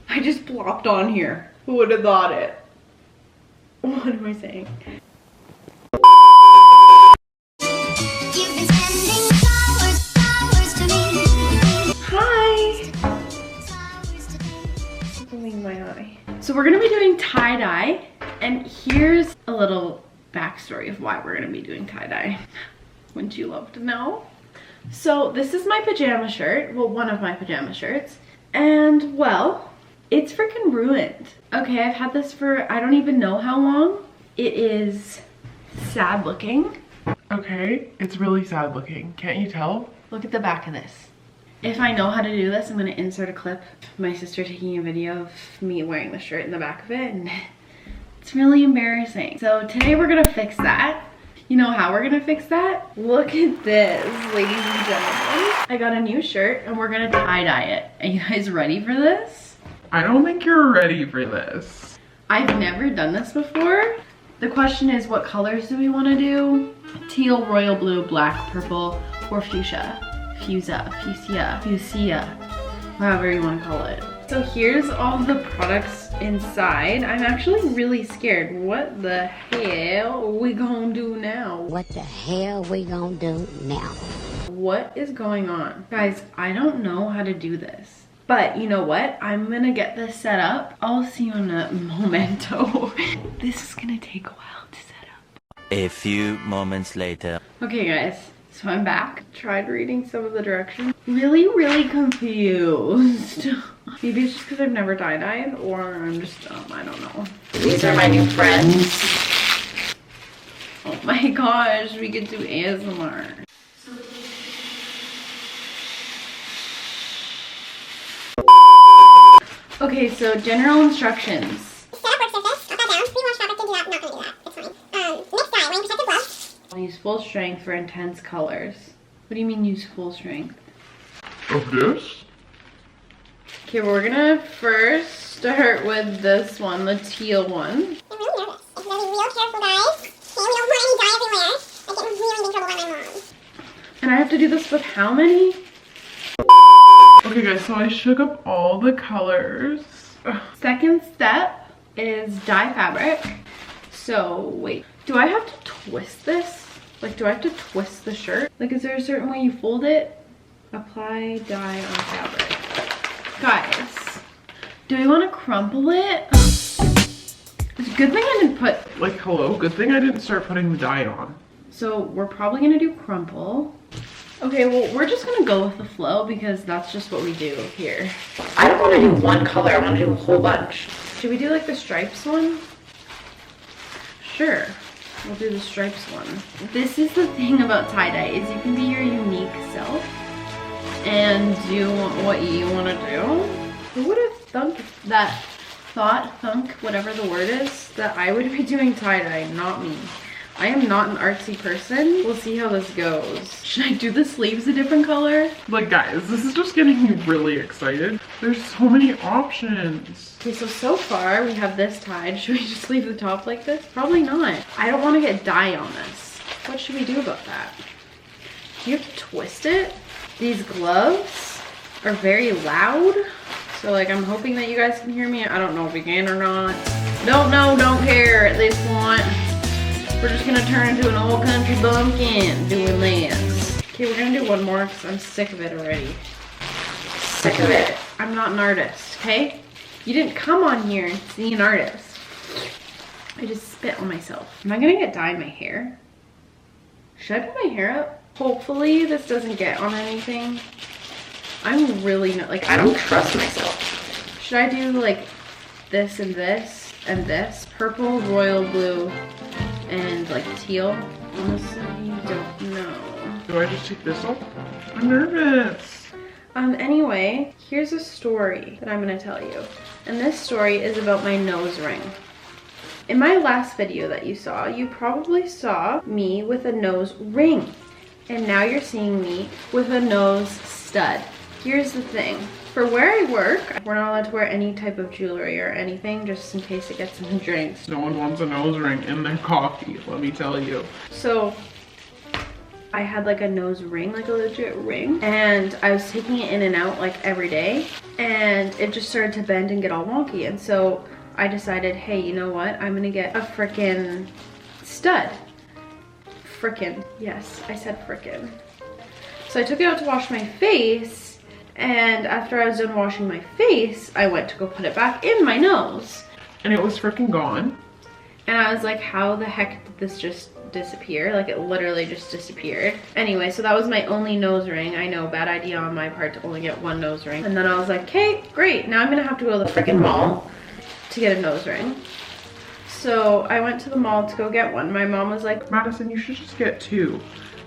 I just plopped on here. Who would have thought it? What am I saying? Hi! Opening my eye. So we're gonna be doing tie-dye, and here's a little backstory of why we're gonna be doing tie-dye. Wouldn't you love to know? So this is my pajama shirt, well, one of my pajama shirts, and well, it's freaking ruined. Okay, I've had this for I don't even know how long. It is sad looking. Okay, it's really sad looking. Can't you tell? Look at the back of this. If I know how to do this, I'm gonna insert a clip of my sister taking a video of me wearing the shirt in the back of it, and it's really embarrassing. So today we're gonna fix that. You know how we're gonna fix that? Look at this, ladies and gentlemen. I got a new shirt and we're gonna tie-dye it. Are you guys ready for this? I don't think you're ready for this. I've never done this before. The question is, what colors do we wanna do? Teal, royal blue, black, purple, or fuchsia. Fuchsia, however you wanna call it. So here's all the products inside. I'm actually really scared. What the hell we gonna do now? What the hell we gonna do now? What is going on? Guys, I don't know how to do this. But you know what? I'm gonna get this set up. I'll see you in a momento. This is gonna take a while to set up. A few moments later. Okay guys, so I'm back. Tried reading some of the directions. Really confused. Maybe it's just because I've never tie-dyed, or I'm just dumb, I don't know. These are my new friends. Oh my gosh, we could do ASMR. Okay, so general instructions. Set up work surface, upside down, pre-wash fabric, didn't do that, not gonna do that, it's fine. Mix dye, wearing protective gloves. I'll use full strength for intense colors. What do you mean use full strength? Of this? Okay, we're gonna first start with this one, the teal one. I'm really nervous. It's gonna be real careful, guys. Okay, we don't want any dye everywhere. I get really in trouble by my mom. And I have to do this with how many? Okay guys, so I shook up all the colors. Ugh. Second step is dye fabric. So wait, do I have to twist this? Like, do I have to twist the shirt? Like, is there a certain way you fold it? Apply dye on fabric. Guys, do we want to crumple it? It's a good thing I didn't put... Like, hello, good thing I didn't start putting the dye on. So we're probably gonna do crumple. Okay, well, we're just gonna go with the flow because that's just what we do here. I don't wanna do one color, I wanna do a whole bunch. Should we do like the stripes one? Sure, we'll do the stripes one. This is the thing about tie-dye, is you can be your unique self and do what you wanna do. Who would have thunk, whatever the word is, that I would be doing tie-dye, not me. I am not an artsy person. We'll see how this goes. Should I do the sleeves a different color? Like guys, this is just getting me really excited. There's so many options. Okay, so far we have this tied. Should we just leave the top like this? Probably not. I don't want to get dye on this. What should we do about that? You have to twist it. These gloves are very loud. So like, I'm hoping that you guys can hear me. I don't know if we can or not. Don't know, don't care at this point. We're just gonna turn into an old country bumpkin doing this. Okay, we're gonna do one more because I'm sick of it already. Sick of it. I'm not an artist, okay? You didn't come on here and see an artist. I just spit on myself. Am I gonna get dye in my hair? Should I put my hair up? Hopefully this doesn't get on anything. I'm really not, like, I don't trust myself. Should I do like this and this and this? Purple, royal blue, and like teal. Honestly, don't know. Do I just take this off? I'm nervous. Anyway, here's a story that I'm gonna tell you. And this story is about my nose ring. In my last video that you saw, you probably saw me with a nose ring. And now you're seeing me with a nose stud. Here's the thing. For where I work, we're not allowed to wear any type of jewelry or anything just in case it gets in the drinks. No one wants a nose ring in their coffee, let me tell you. So I had like a nose ring, like a legit ring, and I was taking it in and out like every day, and it just started to bend and get all wonky. And so I decided, hey, you know what? I'm gonna get a frickin' stud. Frickin', yes, I said frickin'. So I took it out to wash my face, and after I was done washing my face, I went to go put it back in my nose. And it was freaking gone. And I was like, how the heck did this just disappear? Like, it literally just disappeared. Anyway, so that was my only nose ring. I know, bad idea on my part to only get one nose ring. And then I was like, okay, great. Now I'm gonna have to go to the freaking mall to get a nose ring. So I went to the mall to go get one. My mom was like, Madison, you should just get 2,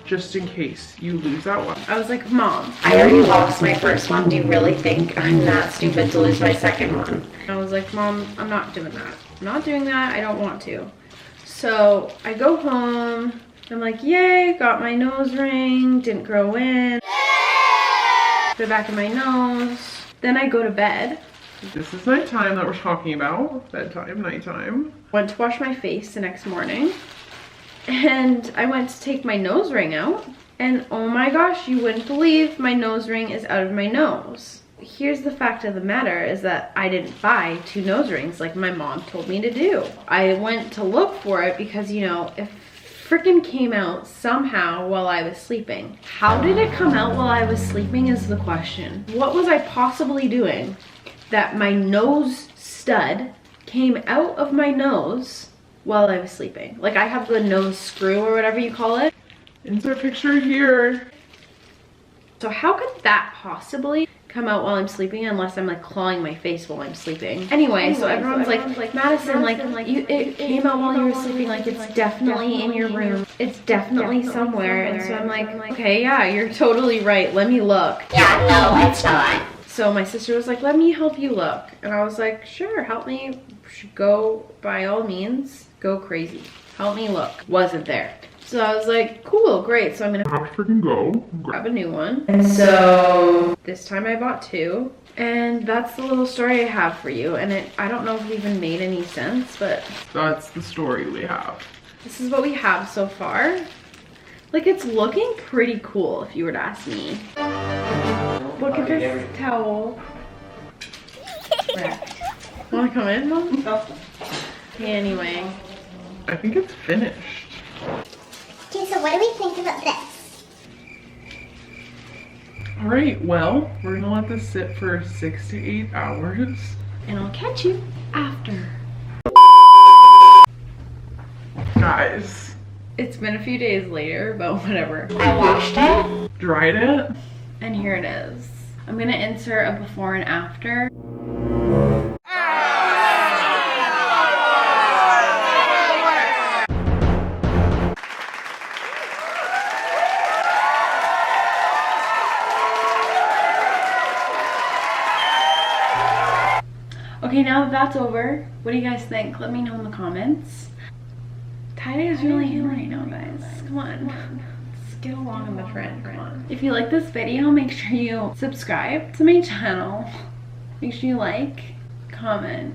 just in case you lose that one. I was like, Mom, I already lost my first one. Do you really think I'm that stupid to lose my second one? I was like, Mom, I'm not doing that. I'm not doing that. I don't want to. So I go home. I'm like, yay, got my nose ring. Didn't grow in. Put it back in my nose. Then I go to bed. This is nighttime that we're talking about. Bedtime, nighttime. Went to wash my face the next morning. And I went to take my nose ring out. And oh my gosh, you wouldn't believe my nose ring is out of my nose. Here's the fact of the matter is that I didn't buy 2 nose rings like my mom told me to do. I went to look for it because, you know, it freaking came out somehow while I was sleeping. How did it come out while I was sleeping is the question. What was I possibly doing that my nose stud came out of my nose while I was sleeping? Like, I have the nose screw or whatever you call it. Insert picture here. So how could that possibly come out while I'm sleeping unless I'm like clawing my face while I'm sleeping? Anyway, so everyone's like, Madison, it came out while you were sleeping, like it's definitely in your room. It's definitely somewhere. And so I'm like, okay, yeah, you're totally right. Let me look. Yeah, no, it's not. So my sister was like, let me help you look. And I was like, sure, help me. Go, by all means, go crazy. Help me look. Wasn't there. So I was like, cool, great. So I'm gonna Have to freaking go. grab a new one. And so this time I bought 2. And that's the little story I have for you. And I don't know if it even made any sense, but That's the story we have. this is what we have so far. Like, it's looking pretty cool if you were to ask me. Look at this towel. Wanna come in, Mom? Okay, anyway. I think it's finished. Okay, so what do we think about this? All right, well, we're gonna let this sit for 6 to 8 hours. And I'll catch you after. Guys, It's been a few days later, but whatever. I washed it. dried it. And here it is. I'm gonna insert a before and after. Okay, now that that's over, what do you guys think? Let me know in the comments. Tie-dye is really in right now, guys. Come on. Let's get along in the trend. Come on. If you like this video, make sure you subscribe to my channel. Make sure you like, comment.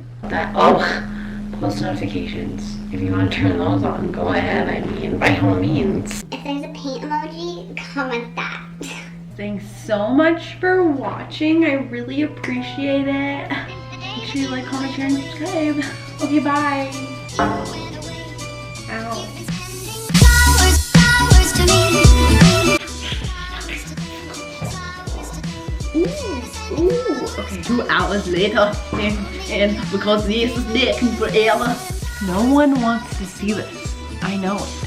Post notifications. If you want to turn those on, go ahead. I mean, by all means. If there's a paint emoji, comment that. Thanks so much for watching. I really appreciate it. Make sure you like, comment, share, and subscribe. Okay, bye. Ow. Ooh, okay, 2 hours later, and because this is taking forever. No one wants to see this. I know it.